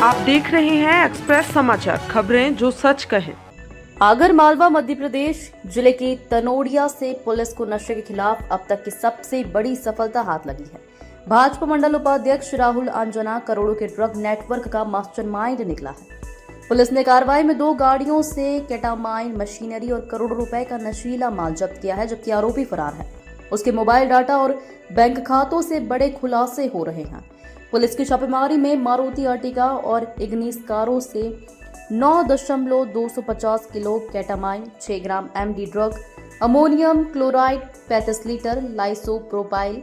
आप देख रहे हैं एक्सप्रेस समाचार, खबरें जो सच कहें। आगर मालवा मध्य प्रदेश जिले के तनोड़िया से पुलिस को नशे के खिलाफ अब तक की सबसे बड़ी सफलता हाथ लगी है। भाजपा मंडल उपाध्यक्ष राहुल अंजना करोड़ों के ड्रग नेटवर्क का मास्टरमाइंड निकला है। पुलिस ने कार्रवाई में 2 गाड़ियों से केटामाइन, मशीनरी और करोड़ों रुपए का नशीला माल जब्त किया है, जबकि आरोपी फरार है। उसके मोबाइल डाटा और बैंक खातों से बड़े खुलासे हो रहे हैं। पुलिस की छापेमारी में मारुति अर्टिगा और इग्निस कारों से 9.250 kilo ketamine, 6 gram MD drug, ammonium chloride, 35 litre isopropyl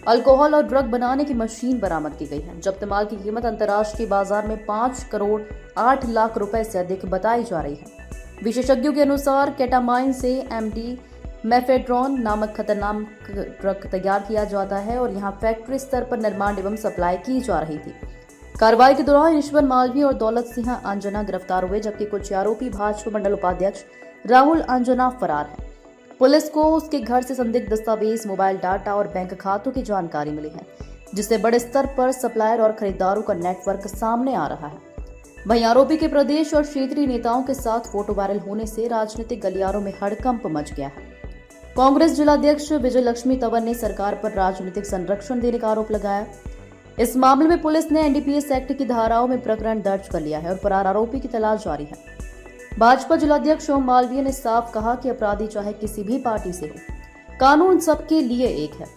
alcohol और ड्रग बनाने की मशीन बरामद की गई है। जब्त माल की कीमत अंतर्राष्ट्रीय बाजार में 5 करोड़ 8 लाख रुपए से अधिक बताई जा रही है। विशेषज्ञों के अनुसार केटामाइन से एमडी मेफेड्रॉन नामक खतरनाक ड्रग तैयार किया जाता है और यहां फैक्ट्री स्तर पर निर्माण एवं सप्लाई की जा रही थी। कार्रवाई के दौरान ईश्वर मालवी और दौलत सिंह अंजना गिरफ्तार हुए, जबकि कुछ आरोपी भाजपा मंडल उपाध्यक्ष राहुल अंजना फरार है। पुलिस को उसके घर से संदिग्ध दस्तावेज, मोबाइल डाटा और बैंक खातों की जानकारी मिली है, जिससे बड़े स्तर पर सप्लायर और खरीदारों का नेटवर्क सामने आ रहा है। वहीं आरोपी के प्रदेश और क्षेत्रीय नेताओं के साथ फोटो वायरल होने से राजनीतिक गलियारों में हड़कंप मच गया है। कांग्रेस जिलाध्यक्ष विजय लक्ष्मी तंवर ने सरकार पर राजनीतिक संरक्षण देने का आरोप लगाया। इस मामले में पुलिस ने एनडीपीएस एक्ट की धाराओं में प्रकरण दर्ज कर लिया है और फरार आरोपी की तलाश जारी है। भाजपा जिलाध्यक्ष ओम मालवीय ने साफ कहा कि अपराधी चाहे किसी भी पार्टी से हो, कानून सबके लिए एक है।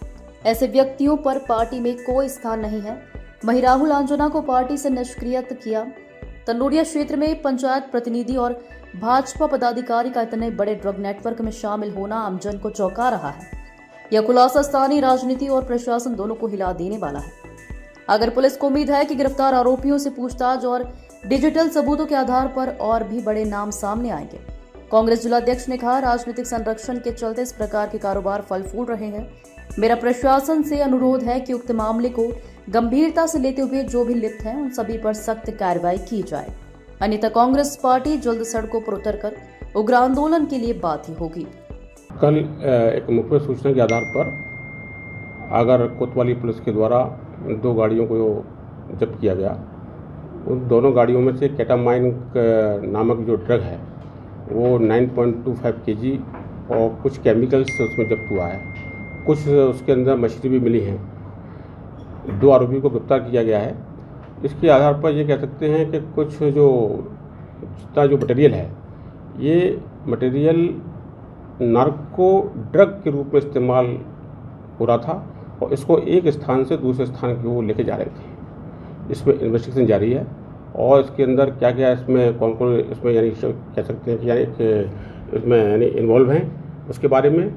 ऐसे व्यक्तियों पर पार्टी में कोई स्थान नहीं है। वहीं राहुल अंजना को पार्टी से निष्क्रिय किया। तनोड़िया क्षेत्र में पंचायत प्रतिनिधि और भाजपा पदाधिकारी का इतने बड़े ड्रग नेटवर्क में शामिल होना आमजन को चौंका रहा है। यह खुलासा स्थानीय राजनीति और प्रशासन दोनों को हिला देने वाला है। अगर पुलिस को उम्मीद है कि गिरफ्तार आरोपियों से पूछताछ और डिजिटल सबूतों के आधार पर और भी बड़े नाम सामने आएंगे। कांग्रेस जिलाध्यक्ष ने कहा, राजनीतिक संरक्षण के चलते इस प्रकार के कारोबार फल फूल रहे हैं। मेरा प्रशासन से अनुरोध है कि उक्त मामले को गंभीरता से लेते हुए जो भी लिप्त हैं उन सभी पर सख्त कार्रवाई की जाए, अन्यथा कांग्रेस पार्टी जल्द सड़कों पर उतरकर उग्र आंदोलन के लिए बाध्य होगी। कल एक मुखबिर सूचना के आधार पर आगर कोतवाली पुलिस के द्वारा 2 गाड़ियों को जब्त किया गया। उन दोनों गाड़ियों में से केटामाइन नामक जो ड्रग है वो 9.25 केजी और कुछ केमिकल्स उसमें जब्त हुआ है। कुछ उसके अंदर मशीनरी भी मिली है। 2 आरोपियों को गिरफ्तार किया गया है। इसके आधार पर ये कह सकते हैं कि कुछ जो मटेरियल है, ये मटेरियल नार्को ड्रग के रूप में इस्तेमाल हो रहा था और इसको एक स्थान से दूसरे स्थान की ओर लेके जा रहे थे। इसमें इन्वेस्टिगेशन जारी है और इसके अंदर क्या क्या इसमें कौन इसमें यानी कह सकते हैं कि यानी इसमें यानी इन्वॉल्व हैं उसके बारे में,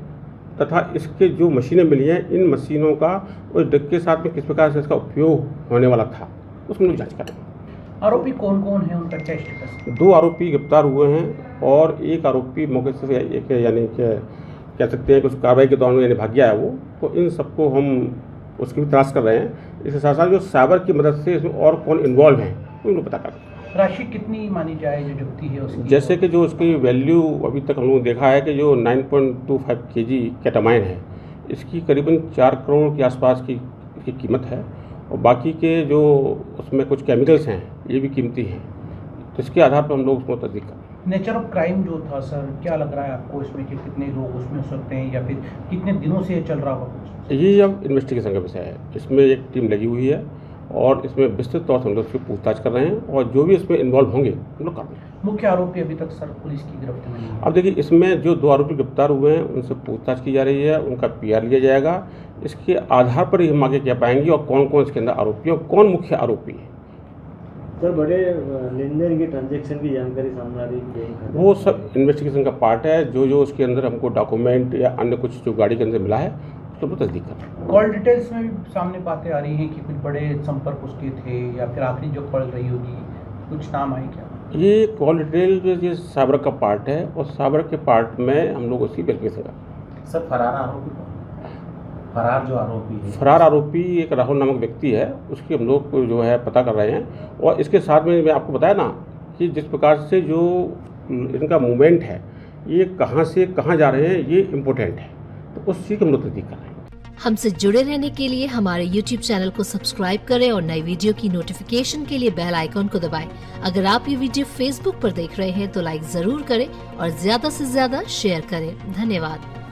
तथा इसके जो मशीनें मिली हैं, इन मशीनों का उस ड्रग के साथ में किस प्रकार से इसका उपयोग होने वाला था उसमें लोग जाँच करें। आरोपी कौन कौन है, उनका क्या स्टेटस? 2 आरोपी गिरफ्तार हुए हैं और एक आरोपी मौके से एक यानी कह सकते हैं कि उस कार्रवाई के दौरान यानी भाग गया है वो। तो इन सबको हम उसकी भी तलाश कर रहे हैं। इसके साथ साथ जो साइबर की मदद से इसमें और कौन इन्वॉल्व हैं उनको पता कर रहे हैं। राशि कितनी मानी जाए जो जुगती है उसकी? जैसे कि जो उसकी वैल्यू अभी तक हम लोगों ने देखा है कि जो 9.25 केजी केटामाइन है, इसकी करीबन 4 करोड़ के आसपास की कीमत है और बाकी के जो उसमें कुछ केमिकल्स हैं ये भी कीमती हैं। तो इसके आधार पर हम लोग उसको तस्दीक कर रहे हैं। नेचर ऑफ क्राइम जो था सर, क्या लग रहा है आपको इसमें कि कितने लोग उसमें हो सकते हैं या फिर कितने दिनों से ये चल रहा होगा? ये अब इन्वेस्टिगेशन का विषय है। इसमें एक टीम लगी हुई है और इसमें विस्तृत तौर से हम लोग उसकी पूछताछ कर रहे हैं और जो भी इसमें इन्वॉल्व होंगे हम लोग कर रहे हैं। मुख्य आरोपी अभी तक सर पुलिस की गिरफ्त में नहीं है। अब देखिए, इसमें जो 2 आरोपी गिरफ्तार हुए हैं उनसे पूछताछ की जा रही है, उनका PR लिया जाएगा। इसके आधार पर ही हम आगे कह पाएंगे और कौन कौन इसके अंदर आरोपी और कौन मुख्य आरोपी है। सर, बड़े लेन देन की ट्रांजैक्शन की जानकारी सामने आ रही है, वो सब इन्वेस्टिगेशन का पार्ट है। जो उसके अंदर हमको डॉक्यूमेंट या अन्य कुछ जो गाड़ी के अंदर मिला है उसको तो तस्दीक कर रहे हैं। कॉल डिटेल्स में भी सामने बातें आ रही हैं कि कुछ बड़े संपर्क उसके थे या फिर आखिरी जो कॉल रही होगी, कुछ नाम आए क्या? ये कॉल डिटेल ये साइबर का पार्ट है और साइबर के पार्ट में हम लोग उसकी वेरिफिकेशन कर रहे हैं। सर, फरार आरोपी कौन? फरार जो आरोपी है, फरार आरोपी एक राहुल नामक व्यक्ति है, उसकी हम लोग जो है पता कर रहे हैं। और इसके साथ में मैं आपको बताया ना कि जिस प्रकार से जो इनका मूवमेंट है, ये कहाँ से कहाँ जा रहे हैं, ये इम्पोर्टेंट है। तो उस चीज़ की हम लोग तस्दीक कर रहे हैं। हमसे जुड़े रहने के लिए हमारे YouTube चैनल को सब्सक्राइब करें और नई वीडियो की नोटिफिकेशन के लिए बेल आइकॉन को दबाएं। अगर आप ये वीडियो Facebook पर देख रहे हैं तो लाइक जरूर करें और ज्यादा से ज्यादा शेयर करें। धन्यवाद।